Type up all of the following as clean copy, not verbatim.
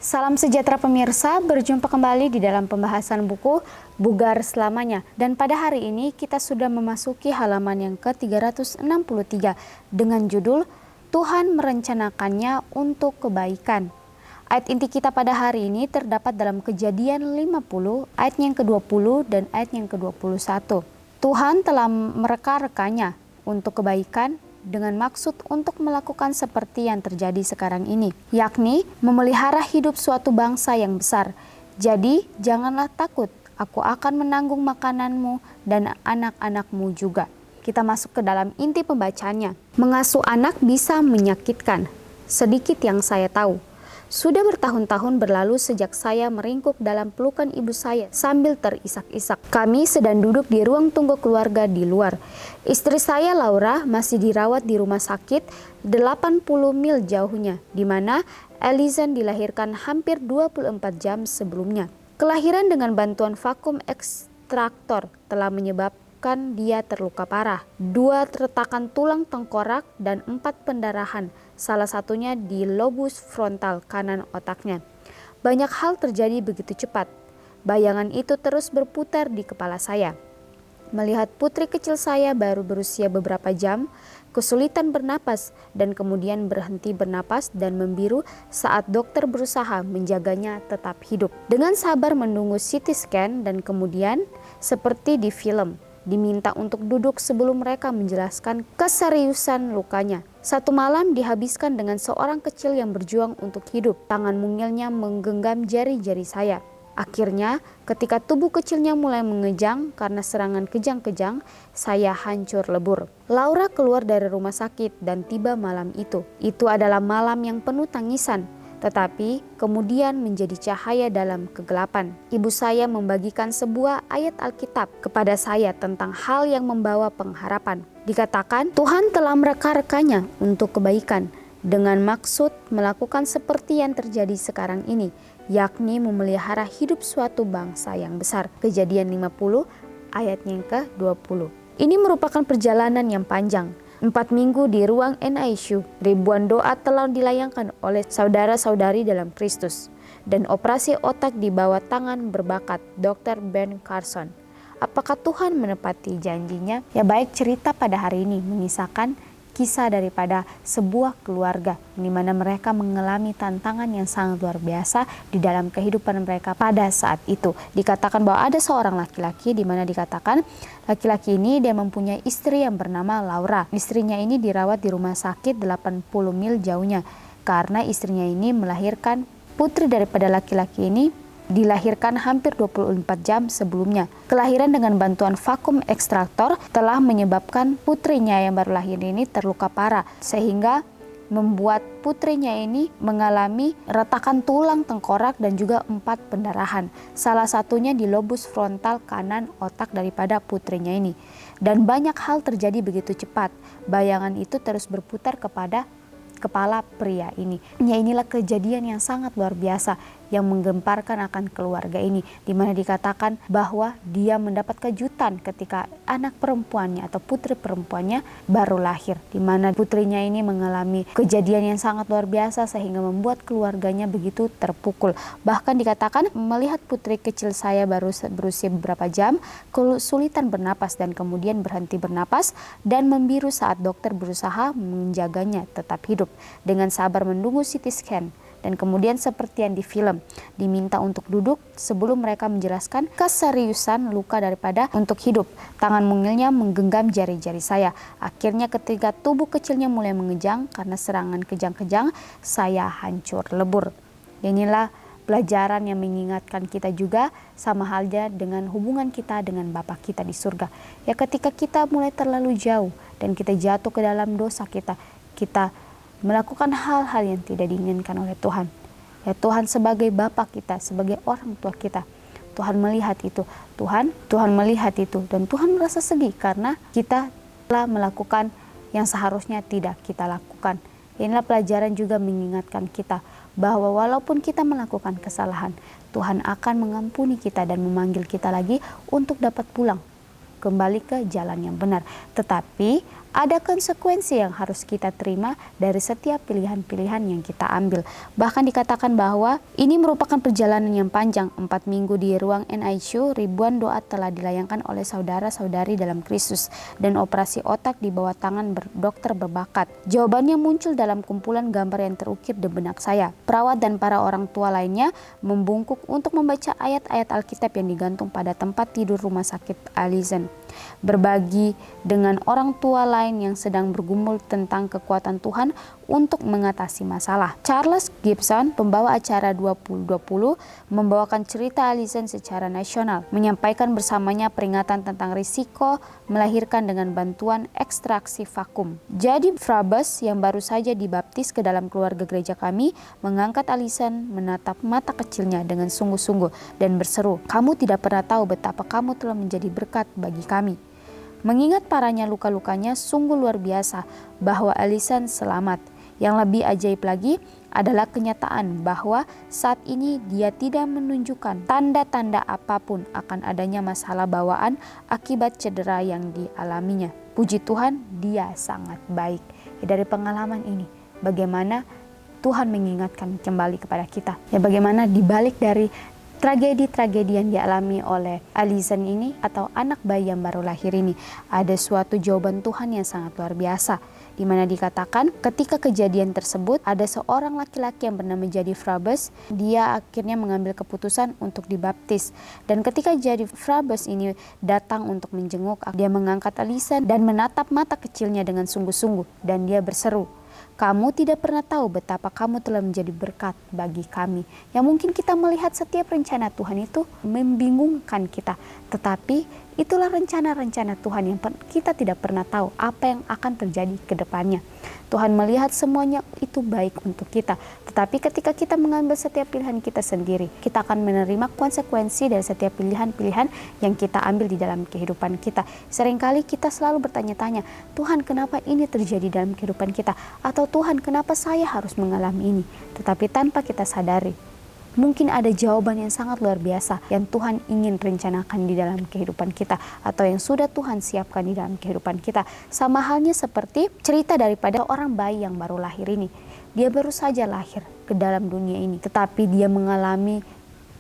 Salam sejahtera pemirsa, berjumpa kembali di dalam pembahasan buku Bugar Selamanya. Dan pada hari ini kita sudah memasuki halaman yang ke-363 dengan judul Tuhan merencanakannya untuk kebaikan. Ayat inti kita pada hari ini terdapat dalam Kejadian 50 ayat yang ke-20 dan ayat yang ke-21. Tuhan telah mereka-rekanya untuk kebaikan dengan maksud untuk melakukan seperti yang terjadi sekarang ini, yakni memelihara hidup suatu bangsa yang besar. Jadi janganlah takut, aku akan menanggung makananmu dan anak-anakmu juga. Kita masuk ke dalam inti pembacaannya. Mengasuh anak bisa menyakitkan. Sedikit yang saya tahu. Sudah bertahun-tahun berlalu sejak saya meringkuk dalam pelukan ibu saya sambil terisak-isak. Kami sedang duduk di ruang tunggu keluarga di luar. Istri saya Laura masih dirawat di rumah sakit 80 mil jauhnya, di mana Ellison dilahirkan hampir 24 jam sebelumnya. Kelahiran dengan bantuan vakum ekstraktor telah menyebabkan dia terluka parah. 2 retakan tulang tengkorak dan 4 pendarahan, salah satunya di lobus frontal kanan otaknya. Banyak hal terjadi begitu cepat. Bayangan itu terus berputar di kepala saya. Melihat putri kecil saya baru berusia beberapa jam, kesulitan bernapas dan kemudian berhenti bernapas dan membiru saat dokter berusaha menjaganya tetap hidup. Dengan sabar menunggu CT scan dan kemudian seperti di film, diminta untuk duduk sebelum mereka menjelaskan keseriusan lukanya. 1 malam dihabiskan dengan seorang kecil yang berjuang untuk hidup. Tangan mungilnya menggenggam jari-jari saya. Akhirnya, ketika tubuh kecilnya mulai mengejang karena serangan kejang-kejang, saya hancur lebur. Laura keluar dari rumah sakit dan tiba malam itu. Itu adalah malam yang penuh tangisan, tetapi kemudian menjadi cahaya dalam kegelapan. Ibu saya membagikan sebuah ayat Alkitab kepada saya tentang hal yang membawa pengharapan. Dikatakan, Tuhan telah mereka-rekanya untuk kebaikan dengan maksud melakukan seperti yang terjadi sekarang ini, yakni memelihara hidup suatu bangsa yang besar. Kejadian 50 ayat yang ke-20. Ini merupakan perjalanan yang panjang. 4 minggu di ruang NICU, ribuan doa telah dilayangkan oleh saudara-saudari dalam Kristus, dan operasi otak di bawah tangan berbakat Dr. Ben Carson. Apakah Tuhan menepati janjinya? Ya baik, cerita pada hari ini mengisahkan kisah daripada sebuah keluarga di mana mereka mengalami tantangan yang sangat luar biasa di dalam kehidupan mereka pada saat itu. Dikatakan bahwa ada seorang laki-laki di mana dikatakan laki-laki ini dia mempunyai istri yang bernama Laura. Istrinya ini dirawat di rumah sakit 80 mil jauhnya karena istrinya ini melahirkan putri daripada laki-laki ini dilahirkan hampir 24 jam sebelumnya. Kelahiran dengan bantuan vakum ekstraktor telah menyebabkan putrinya yang baru lahir ini terluka parah, sehingga membuat putrinya ini mengalami retakan tulang tengkorak dan juga 4 pendarahan. Salah satunya di lobus frontal kanan otak daripada putrinya ini. Dan banyak hal terjadi begitu cepat. Bayangan itu terus berputar kepada kepala pria ini. Ya, inilah kejadian yang sangat luar biasa yang menggemparkan akan keluarga ini, di mana dikatakan bahwa dia mendapat kejutan ketika anak perempuannya atau putri perempuannya baru lahir, di mana putrinya ini mengalami kejadian yang sangat luar biasa sehingga membuat keluarganya begitu terpukul. Bahkan dikatakan melihat putri kecil saya baru berusia beberapa jam, kesulitan bernapas dan kemudian berhenti bernapas dan membiru saat dokter berusaha menjaganya tetap hidup. Dengan sabar menunggu CT scan dan kemudian seperti yang di film, diminta untuk duduk sebelum mereka menjelaskan keseriusan luka daripada untuk hidup. Tangan mungilnya menggenggam jari-jari saya. Akhirnya ketika tubuh kecilnya mulai mengejang karena serangan kejang-kejang, saya hancur lebur. Inilah pelajaran yang mengingatkan kita juga sama halnya dengan hubungan kita dengan Bapa kita di surga. Ya, ketika kita mulai terlalu jauh dan kita jatuh ke dalam dosa kita melakukan hal-hal yang tidak diinginkan oleh Tuhan. Ya, Tuhan sebagai Bapa kita, sebagai orang tua kita, Tuhan melihat itu. Tuhan melihat itu dan Tuhan merasa sedih karena kita telah melakukan yang seharusnya tidak kita lakukan. Inilah pelajaran juga mengingatkan kita bahwa walaupun kita melakukan kesalahan, Tuhan akan mengampuni kita dan memanggil kita lagi untuk dapat pulang kembali ke jalan yang benar. Tetapi Ada konsekuensi yang harus kita terima dari setiap pilihan-pilihan yang kita ambil. Bahkan dikatakan bahwa ini merupakan perjalanan yang panjang, 4 minggu di ruang NICU, ribuan doa telah dilayangkan oleh saudara-saudari dalam Kristus, dan operasi otak di bawah tangan dokter berbakat. Jawabannya muncul dalam kumpulan gambar yang terukir di benak saya. Perawat dan para orang tua lainnya membungkuk untuk membaca ayat-ayat Alkitab yang digantung pada tempat tidur rumah sakit Allison. Berbagi dengan orang tua lain yang sedang bergumul tentang kekuatan Tuhan untuk mengatasi masalah. Charles Gibson, pembawa acara 2020, membawakan cerita Allison secara nasional, menyampaikan bersamanya peringatan tentang risiko melahirkan dengan bantuan ekstraksi vakum. Jadi Frabes yang baru saja dibaptis ke dalam keluarga gereja kami mengangkat Allison, menatap mata kecilnya dengan sungguh-sungguh dan berseru, "Kamu tidak pernah tahu betapa kamu telah menjadi berkat bagi kami." Mengingat parahnya luka-lukanya sungguh luar biasa bahwa Allison selamat. Yang lebih ajaib lagi adalah kenyataan bahwa saat ini dia tidak menunjukkan tanda-tanda apapun akan adanya masalah bawaan akibat cedera yang dialaminya. Puji Tuhan, dia sangat baik. Dari pengalaman ini, bagaimana Tuhan mengingatkan kembali kepada kita. Bagaimana dibalik dari tragedi-tragedi yang dialami oleh Allison ini atau anak bayi yang baru lahir ini, ada suatu jawaban Tuhan yang sangat luar biasa, di mana dikatakan ketika kejadian tersebut ada seorang laki-laki yang bernama Jadi Frabes. Dia akhirnya mengambil keputusan untuk dibaptis, dan ketika Jadi Frabes ini datang untuk menjenguk, dia mengangkat Allison dan menatap mata kecilnya dengan sungguh-sungguh, dan dia berseru, "Kamu tidak pernah tahu betapa kamu telah menjadi berkat bagi kami." Yang mungkin kita melihat setiap rencana Tuhan itu membingungkan kita, tetapi itulah rencana-rencana Tuhan yang kita tidak pernah tahu apa yang akan terjadi ke depannya. Tuhan melihat semuanya itu baik untuk kita, tetapi ketika kita mengambil setiap pilihan kita sendiri, kita akan menerima konsekuensi dari setiap pilihan-pilihan yang kita ambil di dalam kehidupan kita. Seringkali kita selalu bertanya-tanya, Tuhan, kenapa ini terjadi dalam kehidupan kita? Atau Tuhan, kenapa saya harus mengalami ini? Tetapi tanpa kita sadari, mungkin ada jawaban yang sangat luar biasa yang Tuhan ingin rencanakan di dalam kehidupan kita, atau yang sudah Tuhan siapkan di dalam kehidupan kita. Sama halnya seperti cerita daripada orang bayi yang baru lahir ini. Dia baru saja lahir ke dalam dunia ini, tetapi dia mengalami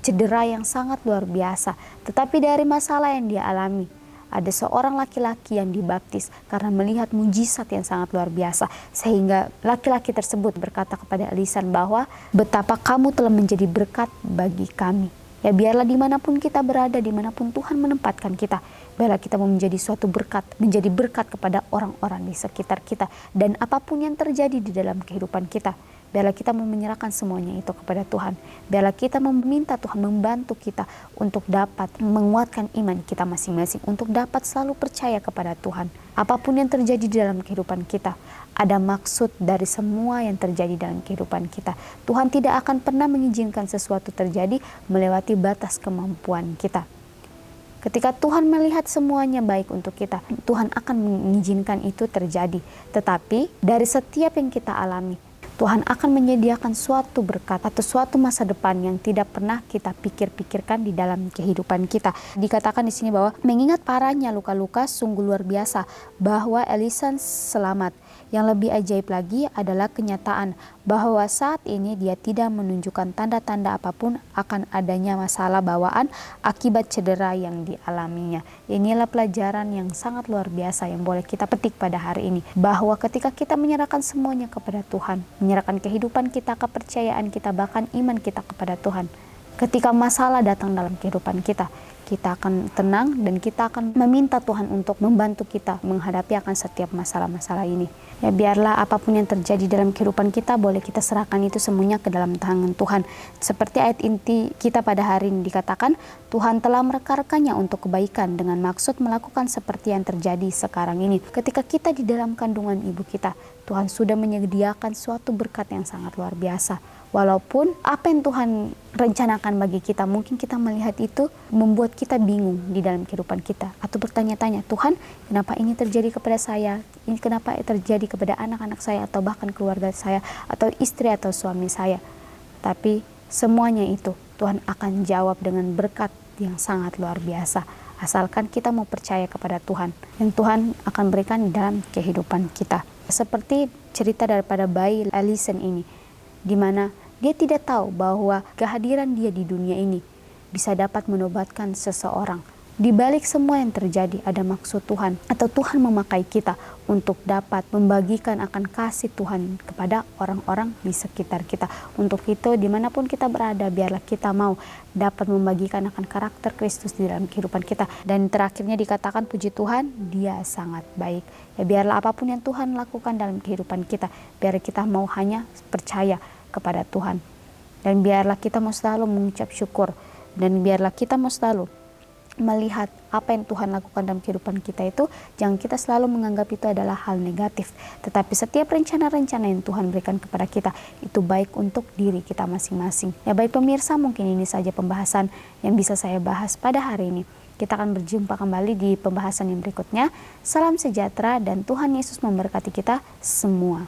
cedera yang sangat luar biasa. Tetapi dari masalah yang dia alami, ada seorang laki-laki yang dibaptis karena melihat mujizat yang sangat luar biasa, sehingga laki-laki tersebut berkata kepada Allison bahwa betapa kamu telah menjadi berkat bagi kami. Biarlah dimanapun kita berada, dimanapun Tuhan menempatkan kita, biarlah kita mau menjadi suatu berkat, menjadi berkat kepada orang-orang di sekitar kita, dan apapun yang terjadi di dalam kehidupan kita, biarlah kita mau menyerahkan semuanya itu kepada Tuhan. Biarlah kita meminta Tuhan membantu kita untuk dapat menguatkan iman kita masing-masing, untuk dapat selalu percaya kepada Tuhan. Apapun yang terjadi di dalam kehidupan kita, ada maksud dari semua yang terjadi dalam kehidupan kita. Tuhan tidak akan pernah mengizinkan sesuatu terjadi melewati batas kemampuan kita. Ketika Tuhan melihat semuanya baik untuk kita, Tuhan akan mengizinkan itu terjadi. Tetapi dari setiap yang kita alami, Tuhan akan menyediakan suatu berkat atau suatu masa depan yang tidak pernah kita pikirkan di dalam kehidupan kita. Dikatakan di sini bahwa mengingat parahnya luka-luka sungguh luar biasa bahwa Allison selamat. Yang lebih ajaib lagi adalah kenyataan bahwa saat ini dia tidak menunjukkan tanda-tanda apapun akan adanya masalah bawaan akibat cedera yang dialaminya. Inilah pelajaran yang sangat luar biasa yang boleh kita petik pada hari ini, bahwa ketika kita menyerahkan semuanya kepada Tuhan, menyerahkan kehidupan kita, kepercayaan kita, bahkan iman kita kepada Tuhan, ketika masalah datang dalam kehidupan kita, kita akan tenang dan kita akan meminta Tuhan untuk membantu kita menghadapi akan setiap masalah-masalah ini. Biarlah apapun yang terjadi dalam kehidupan kita, boleh kita serahkan itu semuanya ke dalam tangan Tuhan. Seperti ayat inti kita pada hari ini dikatakan, Tuhan telah merekarkannya untuk kebaikan dengan maksud melakukan seperti yang terjadi sekarang ini. Ketika kita di dalam kandungan ibu kita, Tuhan sudah menyediakan suatu berkat yang sangat luar biasa. Walaupun apa yang Tuhan rencanakan bagi kita, mungkin kita melihat itu membuat kita bingung di dalam kehidupan kita, atau bertanya-tanya, Tuhan, kenapa ini terjadi kepada saya? Ini kenapa terjadi kepada anak-anak saya, atau bahkan keluarga saya, atau istri atau suami saya? Tapi semuanya itu Tuhan akan jawab dengan berkat yang sangat luar biasa. asalkan kita mau percaya kepada Tuhan, yang Tuhan akan berikan dalam kehidupan kita. Seperti cerita daripada bayi Allison ini, di mana dia tidak tahu bahwa kehadiran dia di dunia ini bisa dapat menobatkan seseorang. Di balik semua yang terjadi ada maksud Tuhan, atau Tuhan memakai kita untuk dapat membagikan akan kasih Tuhan kepada orang-orang di sekitar kita. Untuk itu dimanapun kita berada, biarlah kita mau dapat membagikan akan karakter Kristus di dalam kehidupan kita. Dan terakhirnya dikatakan puji Tuhan, Dia sangat baik. Ya, biarlah apapun yang Tuhan lakukan dalam kehidupan kita, biar kita mau hanya percaya kepada Tuhan. Dan biarlah kita mau selalu mengucap syukur, dan biarlah kita mau selalu melihat apa yang Tuhan lakukan dalam kehidupan kita itu, jangan kita selalu menganggap itu adalah hal negatif. Tetapi setiap rencana-rencana yang Tuhan berikan kepada kita, itu baik untuk diri kita masing-masing. Ya baik pemirsa, mungkin ini saja pembahasan yang bisa saya bahas pada hari ini. Kita akan berjumpa kembali di pembahasan yang berikutnya. Salam sejahtera dan Tuhan Yesus memberkati kita semua.